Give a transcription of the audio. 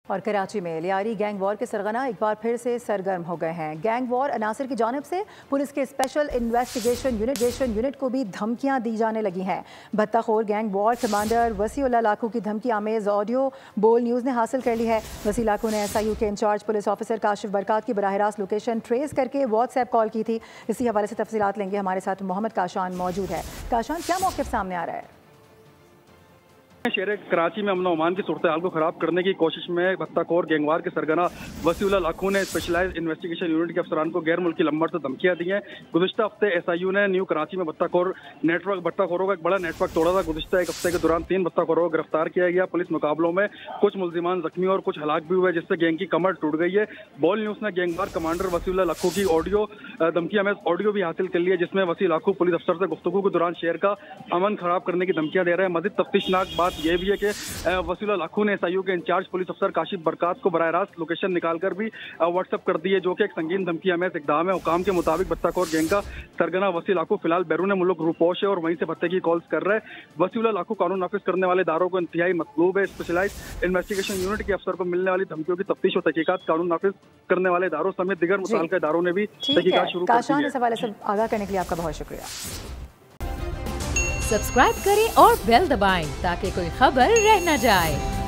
और कराची में Lyari gang war के सरगना एक बार फिर से सरगर्म हो गए हैं। गैंग वॉर अनासर की जानिब से पुलिस के स्पेशल इन्वेस्टिगेशन यूनिट को भी धमकियां दी जाने लगी हैं। भत्ताखोर gang war commander Wasiullah Lakhu की धमकी आमेज ऑडियो बोल न्यूज़ ने हासिल कर ली है। वसी लाखू ने SIU के इंचार्ज पुलिस ऑफिसर काशिफ बरकात की बराह रास्त लोकेशन ट्रेस करके व्हाट्सएप कॉल की थी। इसी हवाले से तफसीलात लेंगे। हमारे साथ मोहम्मद काशान मौजूद है। काशान, क्या मौक़िफ़ सामने आ रहा है? शहर कराची में अमन ओमान की सूरत हाल को खराब करने की कोशिश में भत्ताखोर गैंगवार के सरगना वसीउल्लाह लाखू ने स्पेशलाइज्ड इन्वेस्टिगेशन यूनिट के अफसरान को गैर मुल्की नंबर से धमकियां दी हैं। गुज़िश्ता हफ्ते SIU ने न्यू कराची में भत्ताखोरों का एक बड़ा नेटवर्क तोड़ा था। गुज़िश्ता एक हफ्ते के दौरान 3 भत्ताखोरों को गिरफ्तार किया गया। पुलिस मुकाबलों में कुछ मुल्जिमान जख्मी और कुछ हलाक भी हुए, जिससे गैंग की कमर टूट गई है। बॉल न्यूज़ ने गैंगवार कमांडर वसीउल्लाह लाखू की धमकियां में ऑडियो भी हासिल कर ली है, जिसमें वसी लाखू पुलिस अफसर से गुफ्तगू के दौरान शहर का अमन खराब करने की धमकियां दे रहे हैं। मज़ीद तफ्तीशनाक बात यह भी है कि वसीउल्लाह लाखू ने SIU के इंचार्ज पुलिस अफसर काशिफ बरकात को बराह रास्त लोकेशन निकालकर भी व्हाट्सएप कर दी है, जो कि एक संगीन धमकी हमें इकदाम है। हुकाम के मुताबिक भत्ताखोर गैंग का सरगना वसी लाखू फिलहाल बैरून मुल्क रूपोश है और वहीं से भत्ते की कॉल्स कर रहा है। वसीउल्लाह लाखू कानून नाफिज करने वाले इदारों को इंतहाई मतलूब है। स्पेशलाइज्ड इन्वेस्टिगेशन यूनिट के अफसर को मिलने वाली धमकियों की तफ्तीश और तहकीकात कानून नाफिज करने वाले इदारों समेत दीगर मुतल्लिका इदारों ने भी तहकीकात शुरू कर दी है। इस हवाले से आगाह करने के लिए आपका बहुत शुक्रिया। सब्सक्राइब करें और बेल दबाएं ताकि कोई खबर रह न जाए।